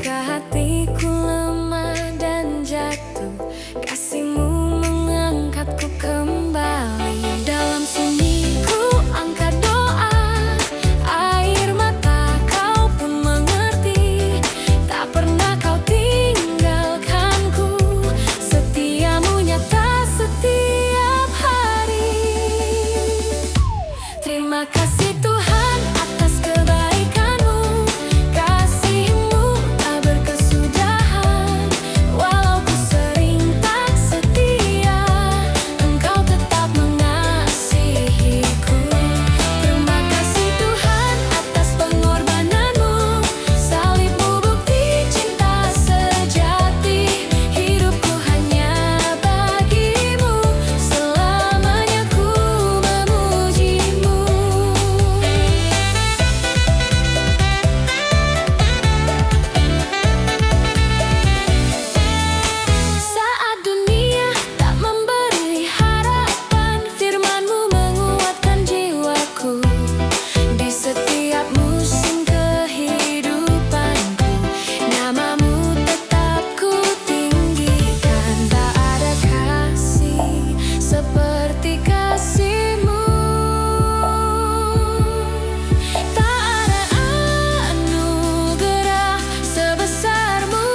Ketika hatiku lemah dan jatuh, kasih-Mu mengangkatku kembali. Dalam sunyiku angkat doa, air mata Kau pun mengerti. Tak pernah Kau tinggalkanku, setia-Mu nyata setiap hari. Terima kasih Tuhan atas kebaikan-Mu. Kasih-Mu tak berkesudahan. Walau ku sering tak setia, Engkau tetap mengasihiku. Terima kasih Tuhan atas pengorbanan-Mu. Salib-Mu bukti cinta sejati. Hidupku hanya bagi-Mu, selamanya ku memuji-Mu. Saat dunia tak memberi harapan, firman-Mu menguatkan jiwaku. Di setiap musim kehidupanku, nama-Mu tetap ku tinggikan. Tak ada kasih seperti kasih-Mu. Tak ada anugerah sebesar-Mu.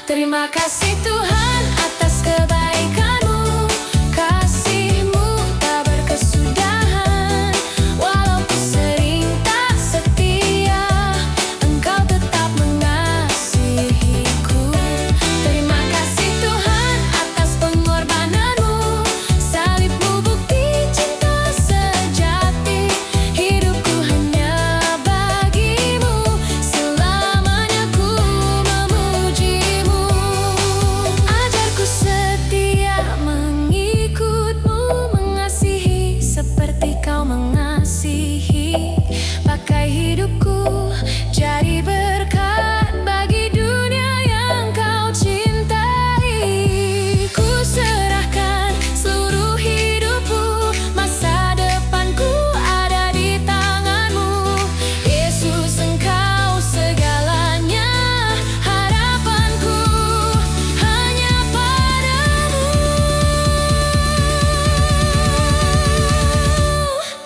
Terima kasih Tuhan atas kebaikan-Mu. Kasih-Mu tak berkesudahan. Walau ku sering tak setia, Engkau tetap mengasihiku. Terima kasih Tuhan atas pengorbanan-Mu. Salib-Mu bukti cinta sejati. Hidupku hanya bagi-Mu, selamanya ku memuji-Mu. Ajarku setia mengikut-Mu, mengasihi seperti Kau mengasihi. Pakai hidupku jadi berkat bagi dunia yang Kau cintai. Ku serahkan seluruh hidupku, masa depanku ada di tangan-Mu. Yesus, Engkau segalanya, harapanku hanya padamu.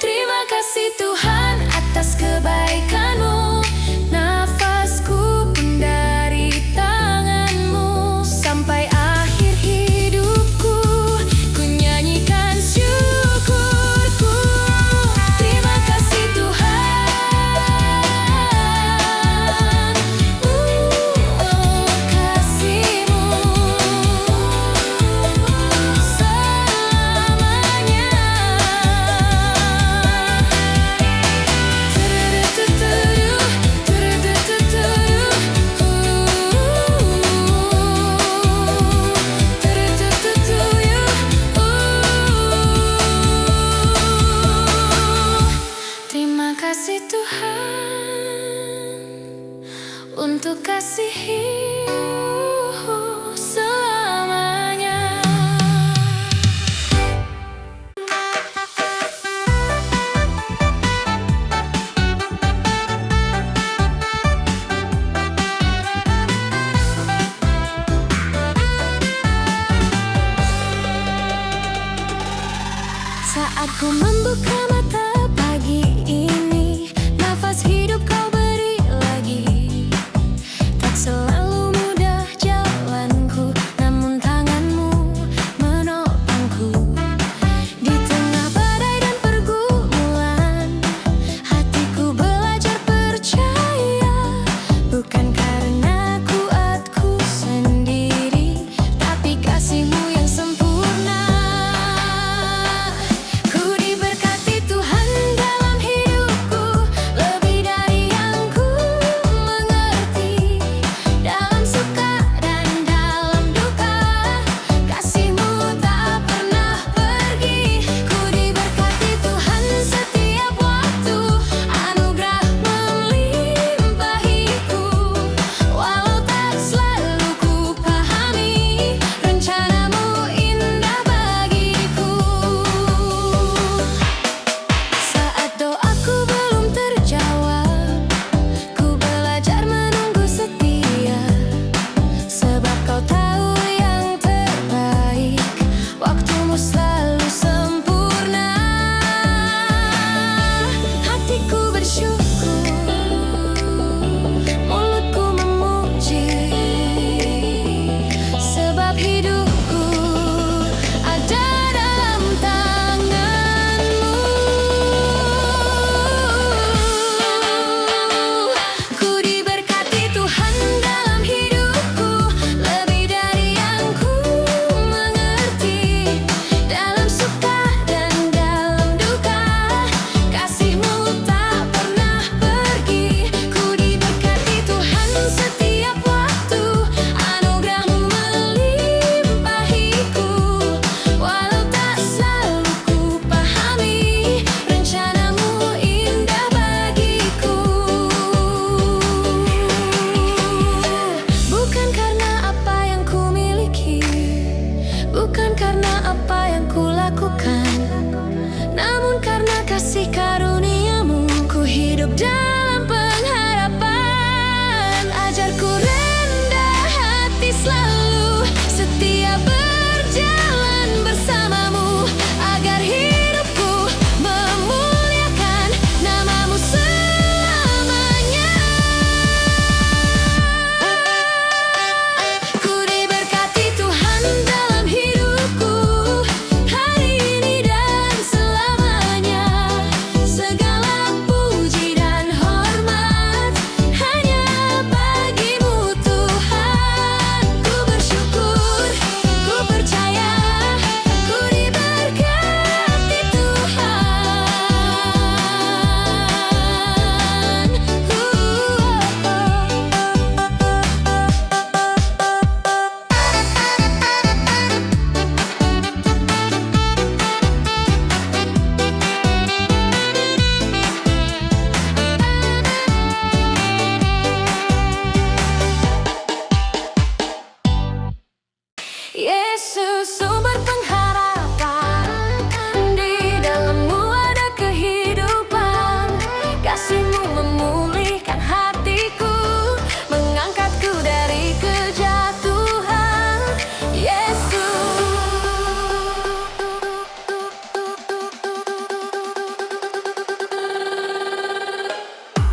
Terima kasih Tuhan atas kebaikan-Mu. Nafasku pun dari tangan-Mu. Sampai akhir hidupku, ku nyanyikan syukurku. Terima kasih Tuhan. Kasih-Mu selamanya. Terima kasih Tuhan untuk kasih-Mu selamanya. Saat ku membuka mata pagi ini, nafas hidup Kau beri lagi. Tak selalu mudah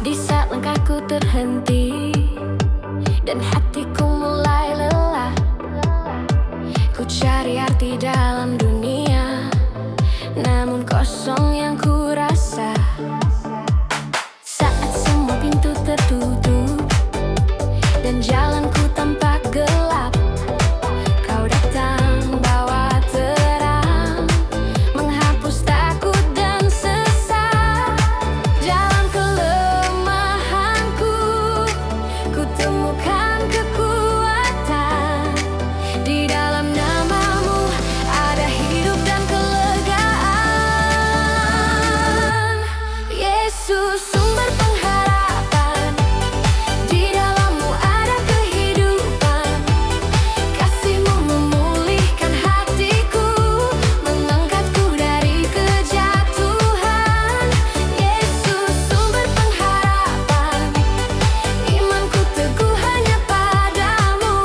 Di saat langkahku terhenti dan hatiku mulai lelah, ku cari arti dalam dunia, namun kosong yang ku rasa. Saat semua pintu tertutup dan jalanku tampak gelap, kau datang bawa terang, menghapus takut dan sesak. Jalan kelemahanku, ku temukan kekuatan. Di dalam namamu ada hidup dan kelegaan. Yesus, sumber pengharapan. Di dalammu ada kehidupan. Kasih-Mu memulihkan hatiku, mengangkatku dari kejatuhan. Yesus, sumber pengharapan. Imanku teguh hanya padamu,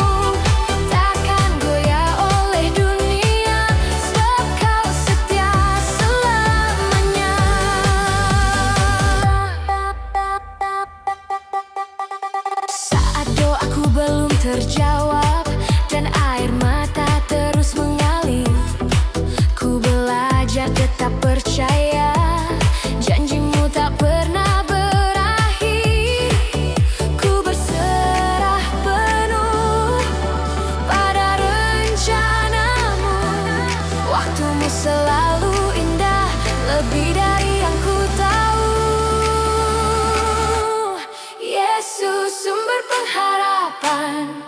takkan goyah oleh dunia, sebab Kau setia selamanya. Saat doaku belum terjawab dan air mata terus mengalir, ku belajar tetap percaya, janji-Mu tak pernah berakhir. Ku berserah penuh pada rencana-Mu. Waktu-Mu selalu indah, lebih dari yang ku tahu. Yesus, sumber pengharapan.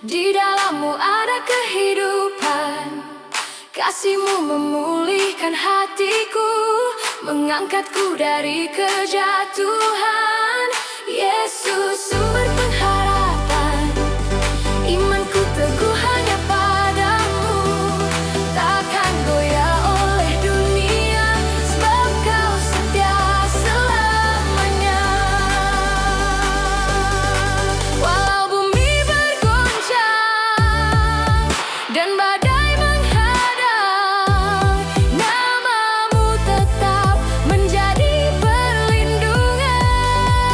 Di dalammu ada kehidupan. Kasih-Mu memulihkan hatiku, mengangkatku dari kejatuhan. Yesus, sumber pengharapan. Imanku teguh hanya padamu, takkan goyah oleh dunia, sebab Kau setia selamanya. Walau bumi bergoncang dan badai menghadang, namamu tetap menjadi perlindungan.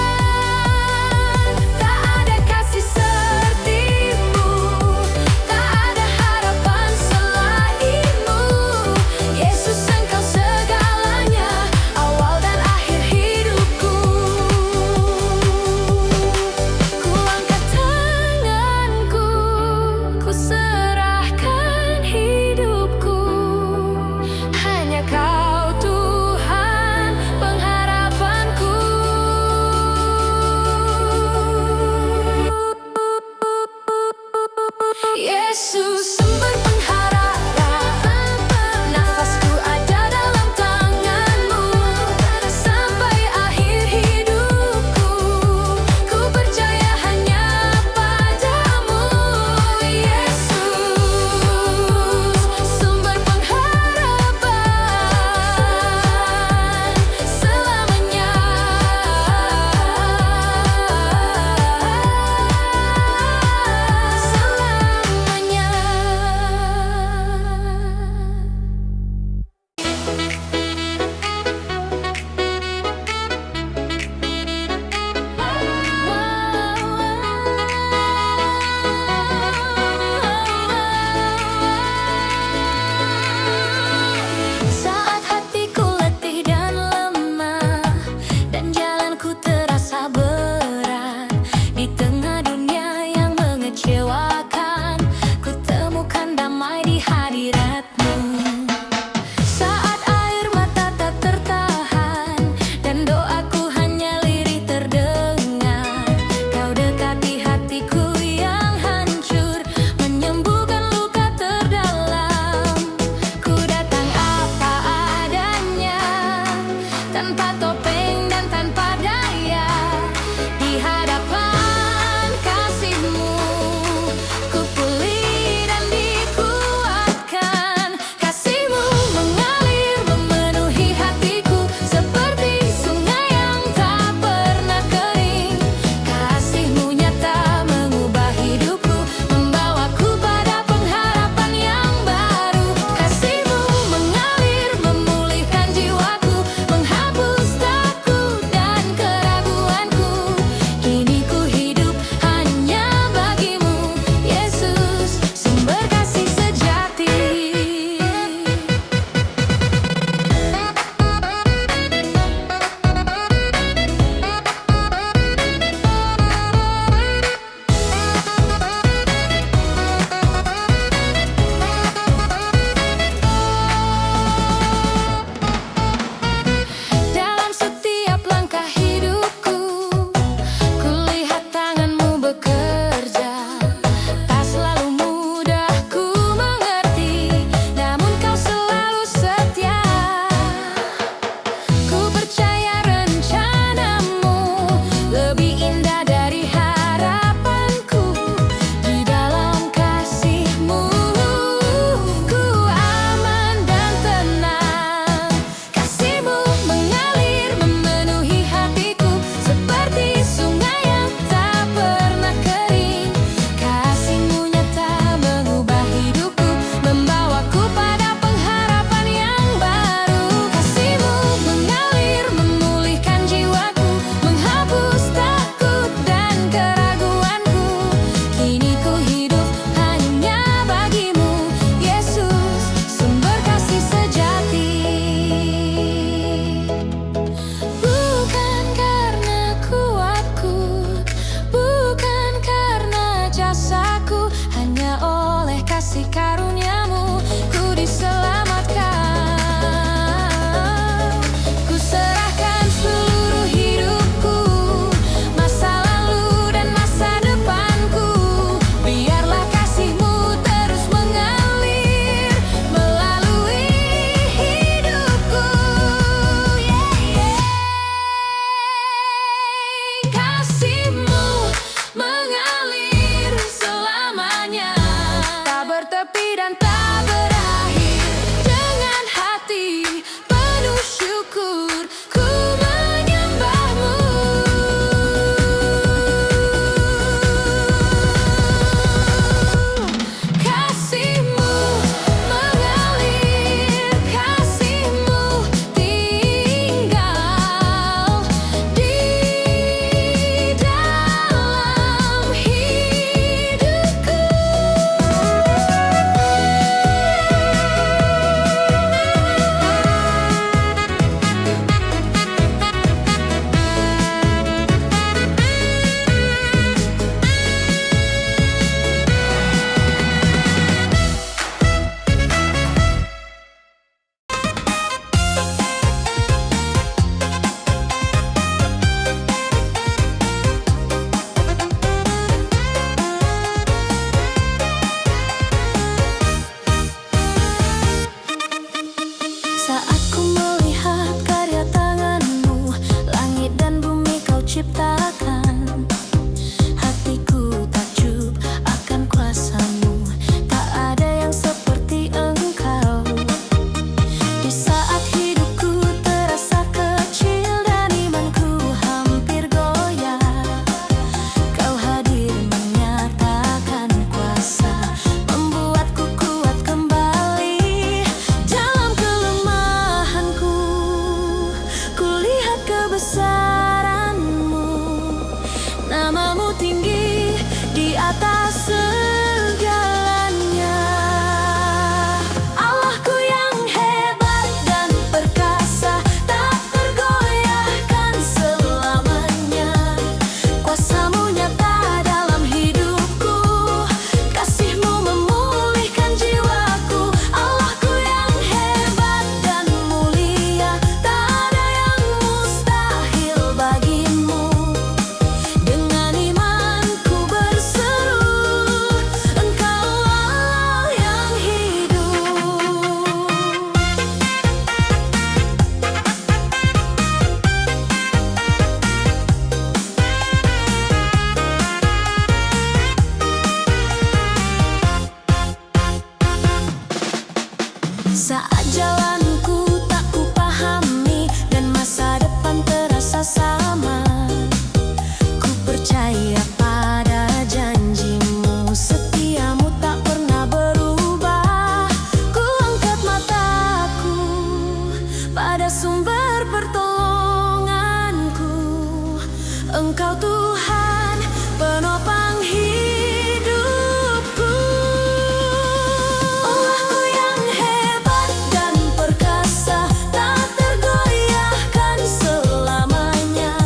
ciptakan. Hatiku takjub akan kuasamu, tak ada yang seperti engkau. Di saat hidupku terasa kecil dan imanku hampir goyah, kau hadir menyatakan kuasa, membuatku kuat kembali. Dalam kelemahanku, kulihat kebesaranmu. Namamu tinggi di atas segalanya. Allahku yang hebat dan perkasa, tak tergoyahkan selamanya. Kuasamu nyata dalam hidupku, kasihmu memulihkan jiwaku. Allahku yang hebat dan mulia, tak ada yang mustahil bagimu. Dengan imanku berseru, Engkau Allah yang hidup. Saat jalanku tak kupahami dan masa depan terasa sama, ku percaya pada janjimu, setiamu tak pernah berubah. Ku angkat mataku pada sumber pertolonganku, Engkau Tuhan penopang hidupku. Allahku yang hebat dan perkasa, tak tergoyahkan selamanya.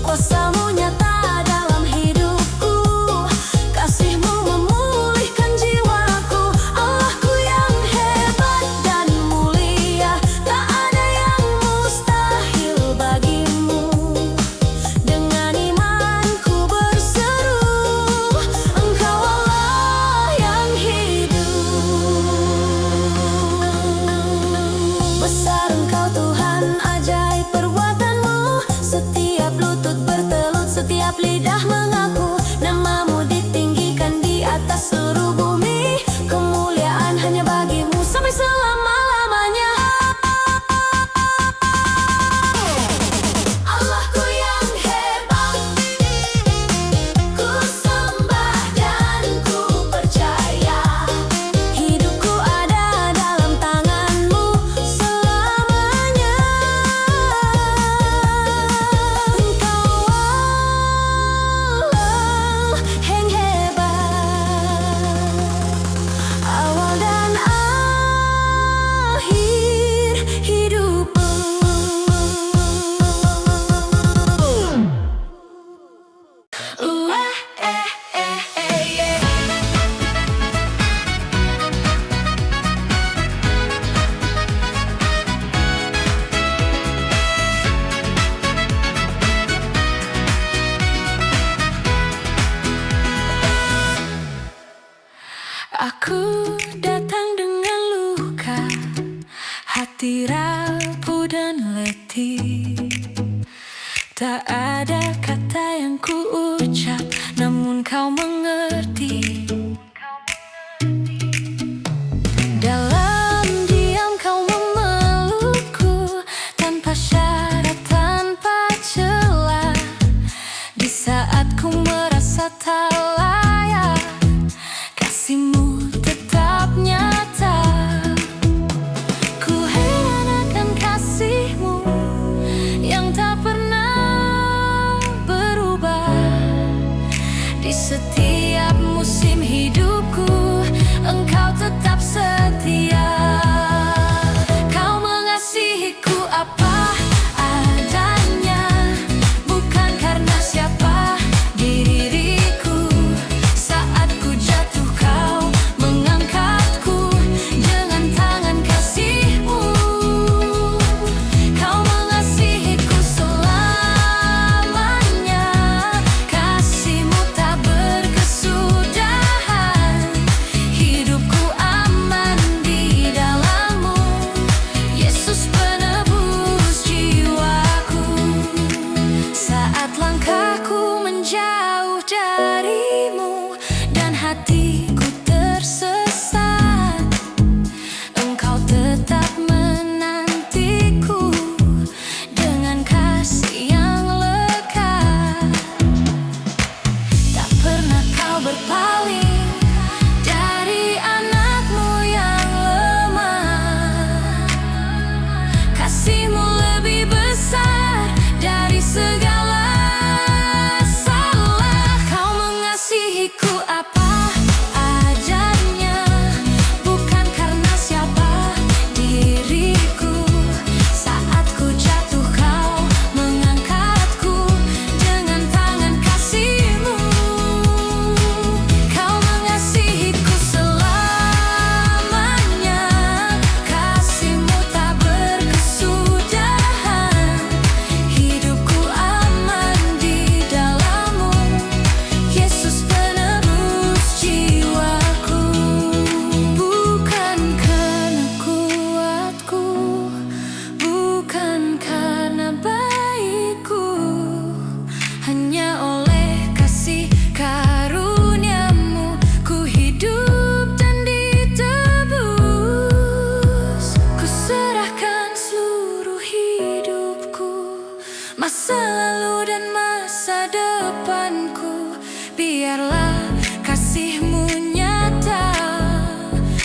Kuasamu nyata dalam hidupku, kasihmu memulihkan jiwaku. Allahku yang hebat dan mulia, tak ada yang mustahil bagimu. Dengan imanku berseru, Engkau Allah yang hidup. Besar Engkau Tuhan, ajaib perbuatanmu. Setiap lutut bertelut, setiap lidah mengaku. Namamu ditinggikan di atas seluruh bumi. Kemuliaan hanya bagimu sampai selama-lamanya. Allahku yang hebat, ku sembah dan ku percaya. Hidupku ada dalam tanganmu selamanya. Engkau Allah yang hebat, awal dan akhir hidupku. Aku datang dengan luka, hati rapuh dan letih. Tak ada kata yang ku ucap, namun kau mengerti. Dalam diam kau memelukku, tanpa syarat, tanpa celah. Di saat ku merasa tak layak, kasihmu tetap nyata. Ku heran akan kasihmu yang tak pernah berubah. Di setiap musim hidupku, Engkau tetap setia. Kau mengasihiku apa adanya, bukan karena siapa diriku. Saat langkahku menjauh darimu dan hatiku tersesat, Engkau tetap menantiku dengan kasih yang lekat. Tak pernah kau berpaling dari anakmu yang lemah. Kasihmu lebih besar dari segala salah. Kau mengasihiku apa adanya, bukan karena siapa diriku. Saat ku jatuh kau mengangkatku dengan tangan kasihmu. Kau mengasihiku selamanya, kasihmu tak berkesudahan. Hidupku aman di dalammu, Yesus penebus jiwaku. Bukan karena kuatku, bukan karena baikku, hanya oleh kasih karuniamu ku hidup dan ditebus. Ku serahkan seluruh hidupku, masa lalu dan masa depanku. Biarlah kasihmu nyata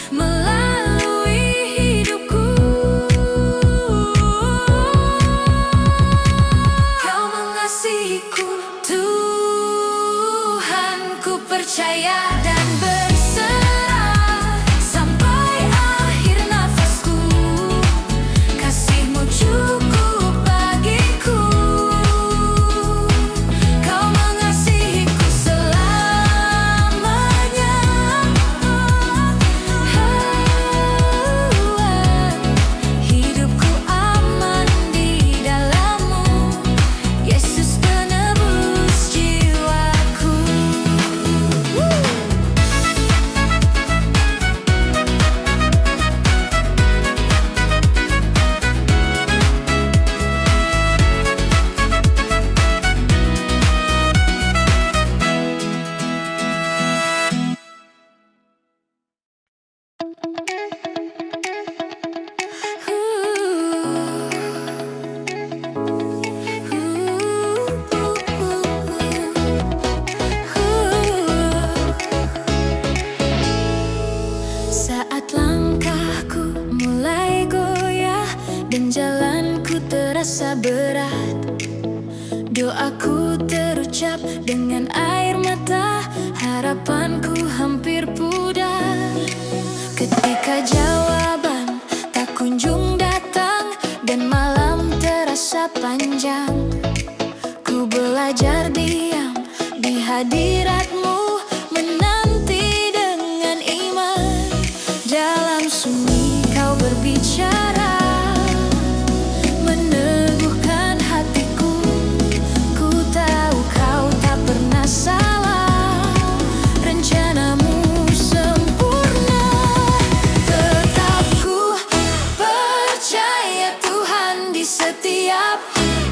melalui hidupku. Kau mengasihiku Tuhan, ku percaya dan berserah sampai akhir nafasku. Kasihmu cukup bagiku. Kau mengasihiku selamanya. Hidupku aman di dalammu, Yesus penebus jiwaku. Saat langkahku mulai goyah dan jalanku terasa berat, doaku terucap dengan air mata, harapanku hampir pudar. Ketika jawaban tak kunjung datang dan malam terasa panjang, ku belajar diam di hadiratmu, menanti dengan iman. Dalam sunyi kau berbicara, meneguhkan hatiku. Ku tahu kau tak pernah salah, rencanamu sempurna. Tetap ku percaya Tuhan di setiap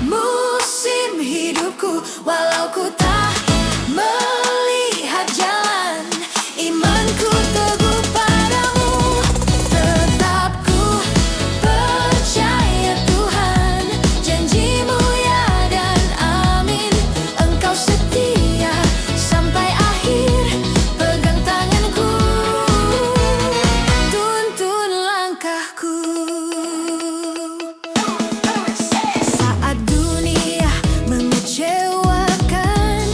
musim hidupku. Walau ku tak melihat jalan, imanku teguh padamu. Tetap ku percaya Tuhan, janjimu ya dan amin. Engkau setia sampai akhir, pegang tanganku, tuntun langkahku. Saat dunia mengecewakan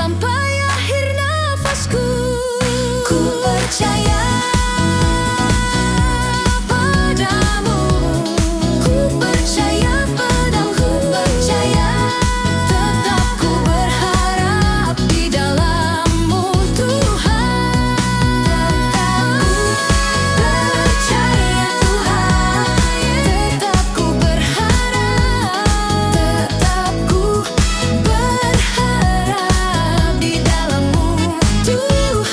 sampai akhir nafasku. Ku percaya padamu, ku percaya padamu, ku percaya. Tetap ku berharap di dalam-Mu Tuhan. Tetap ku percaya Tuhan. Tetap ku berharap di dalam-Mu Tuhan.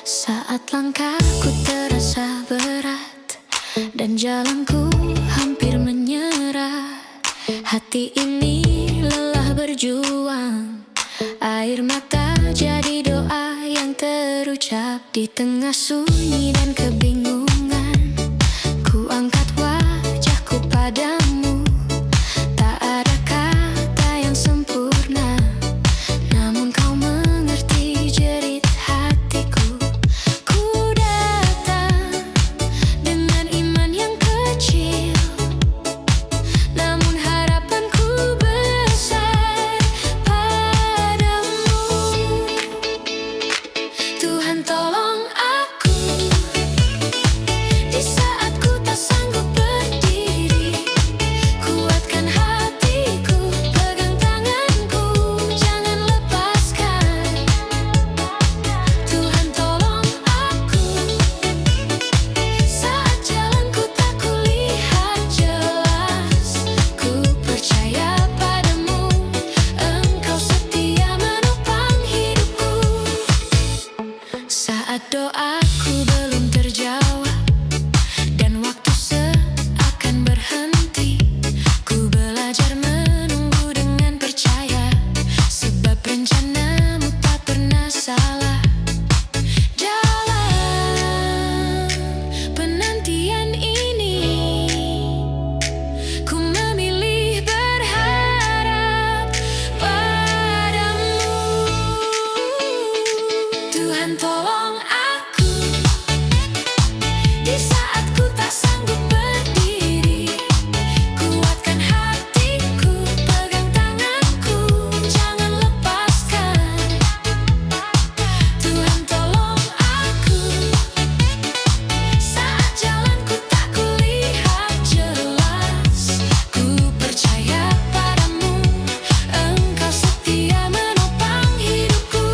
Saat langkahku terasa berat dan jalanku hampir menyerah, hati ini lelah berjuang. Air mata jadi doa yang terucap di tengah sunyi dan kebingungan. Ku angkat wajahku padamu, tak ada kata yang sempurna, namun kau mengerti jerit hatiku. Ku datang dengan iman yang kecil, namun harapanku besar padamu. Tuhan tolong aku di saat ku tak sanggup berdiri. Kuatkan hatiku, pegang tanganku, jangan lepaskan. Tuhan tolong aku saat jalanku tak kulihat jelas. Ku percaya padamu, Engkau setia menopang hidupku. Saat doaku belum terjawab dan waktu seakan berhenti, ku belajar menunggu dengan percaya, sebab rencanamu tak pernah salah. Dalam penantian ini, ku memilih berharap padamu. Tuhan tolong aku di saat ku tak sanggup berdiri. Kuatkan hatiku, pegang tanganku, jangan lepaskan. Tuhan tolong aku saat jalanku tak kulihat jelas. Ku percaya padamu, Engkau setia menopang hidupku.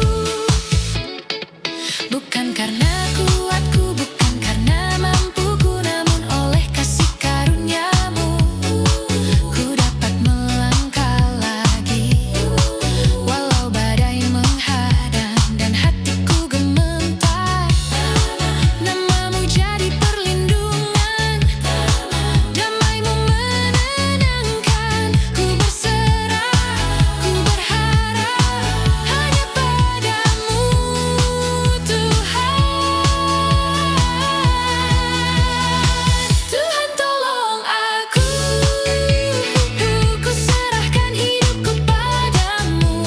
Bukan karena kuatku, bukan karena mampuku, namun oleh kasih karuniamu ku dapat melangkah lagi. Walau badai menghadang dan hatiku gemetar, namamu jadi perlindungan, damaimu menenangkan. Ku berserah, ku berharap hanya padamu, Tuhan. Tuhan tolong aku, ku serahkan hidupku padamu.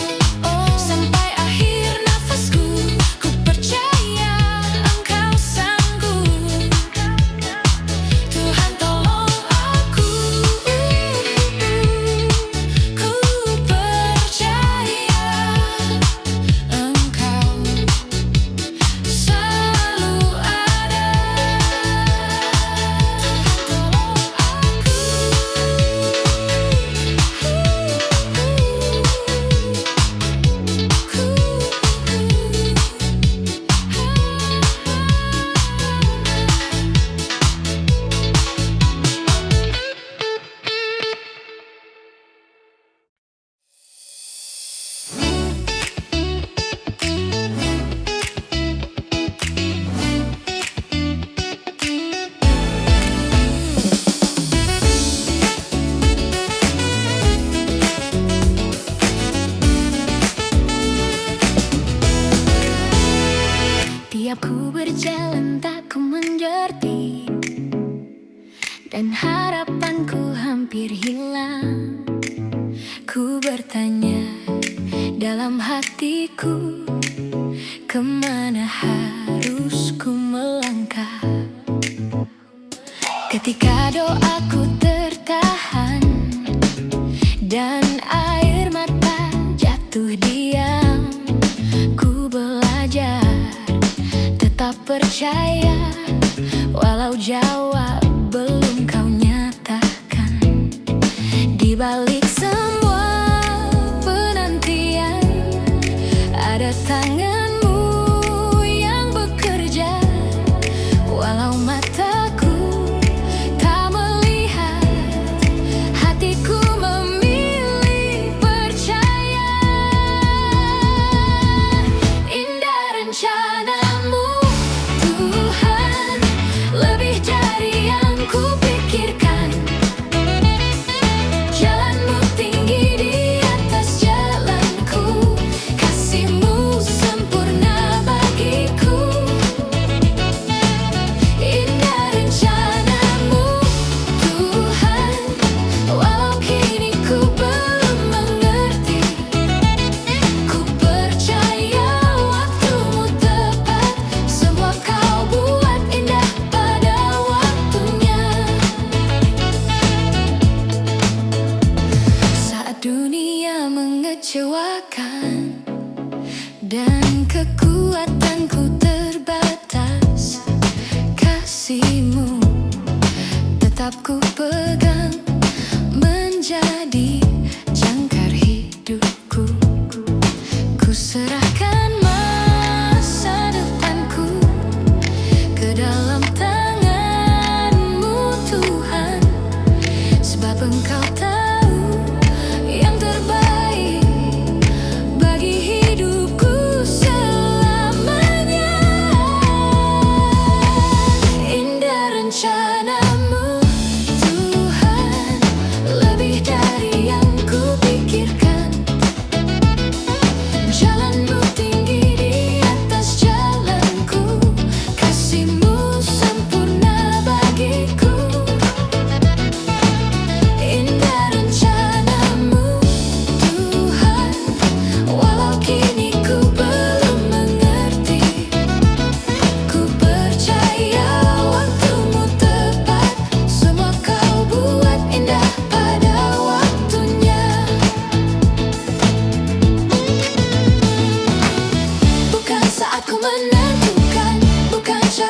Sampai akhir nafasku, ku percaya Engkau sanggup. Tuhan tolong aku, ku percaya Engkau selalu ada. Tiap ku berjalan tak ku mengerti, dan harapanku hampir hilang. Ku bertanya dalam hatiku, kemana harus ku melangkah? Ketika doaku tertahan dan air mata jatuh diam, ku belajar tetap percaya walau jawab belum kau nyatakan. Di balik semua penantian, ada tanganmu yang bekerja. Walau mataku tak melihat, hatiku memilih percaya. Indah rencanamu.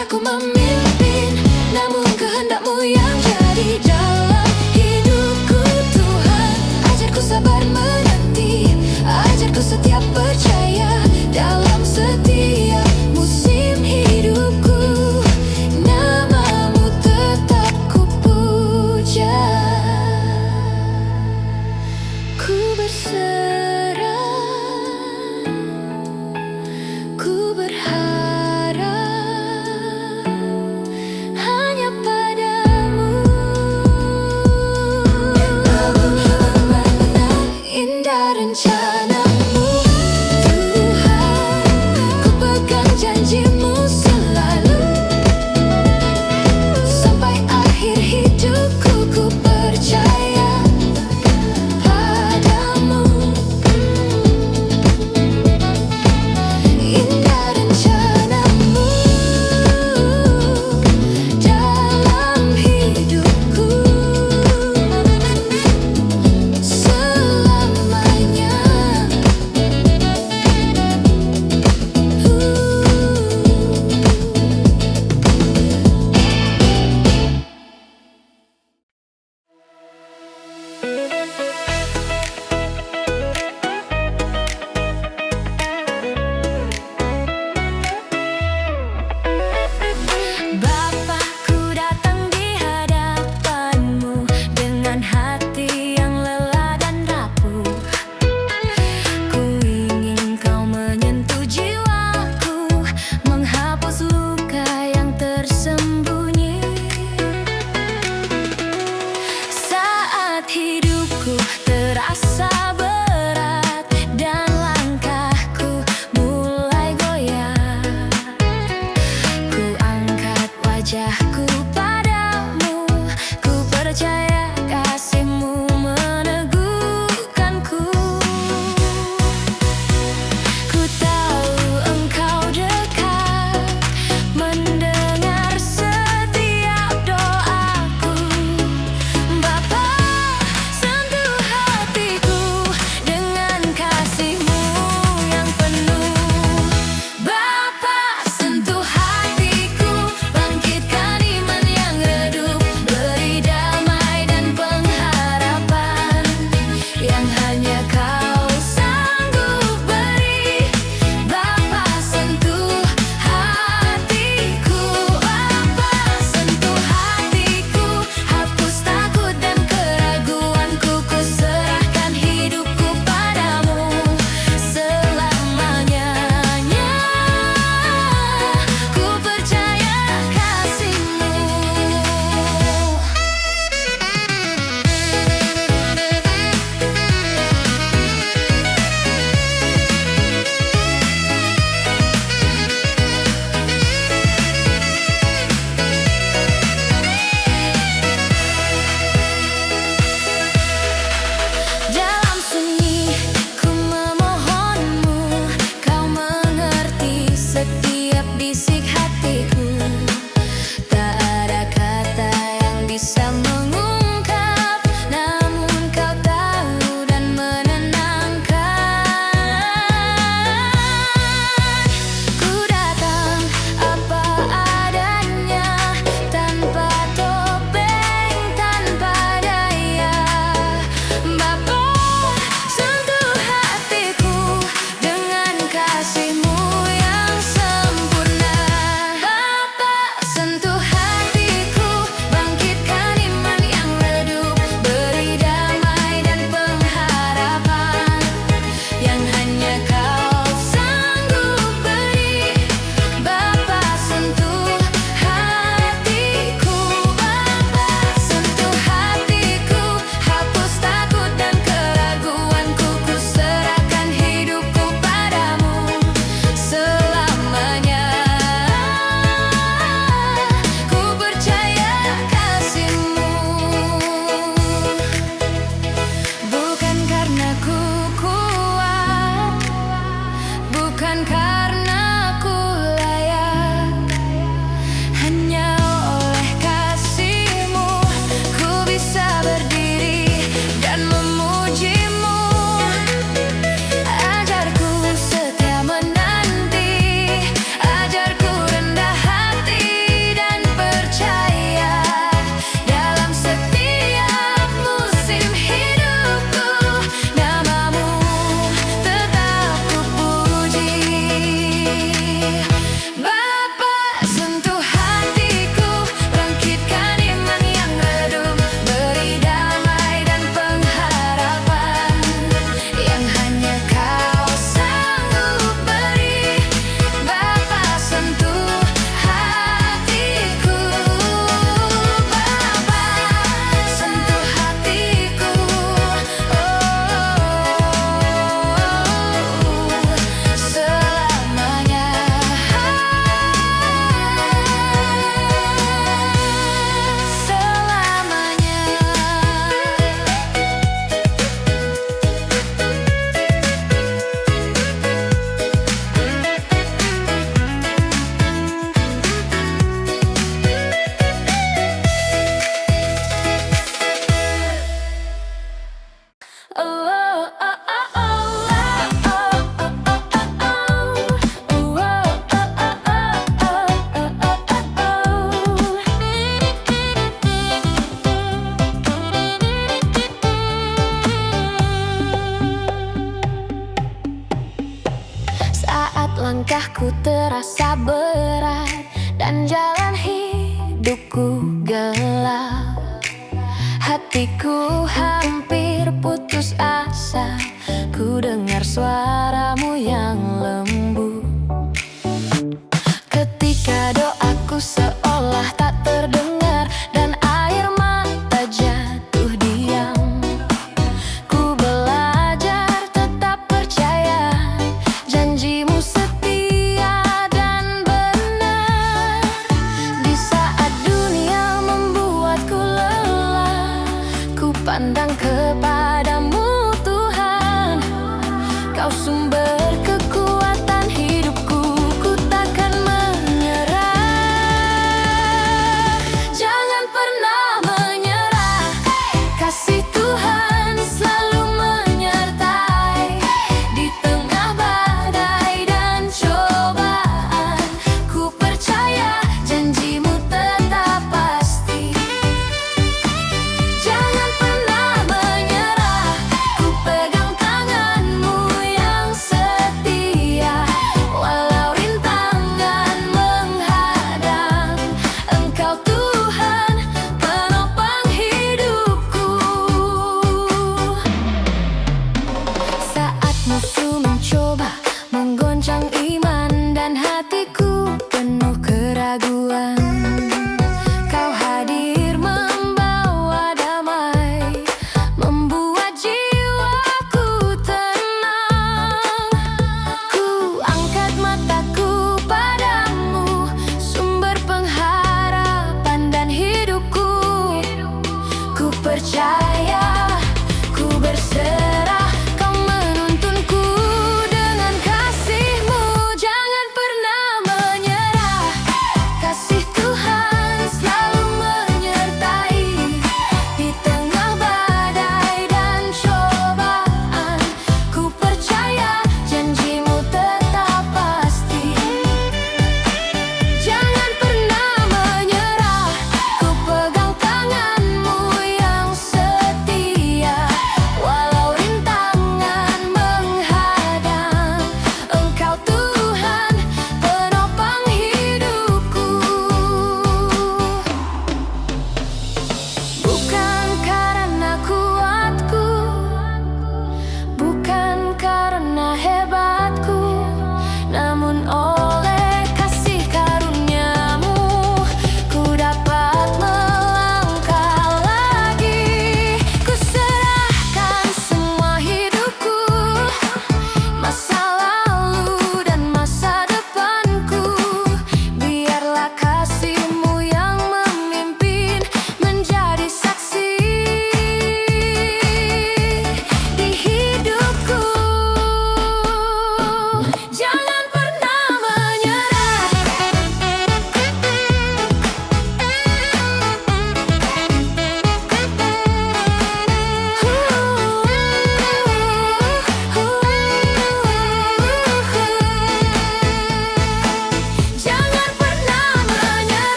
aku memimpin, namun kehendak-Mu yang jadi dalam hidupku. Tuhan, ajarku sabar menanti, ajarku setia percaya dalam setiap musim hidupku. Nama-Mu tetap ku puja. Ku berserah, ku berharap berat dan jalan hidupku gelap. Hatiku hampir putus asa, ku dengar suaramu yang lembut.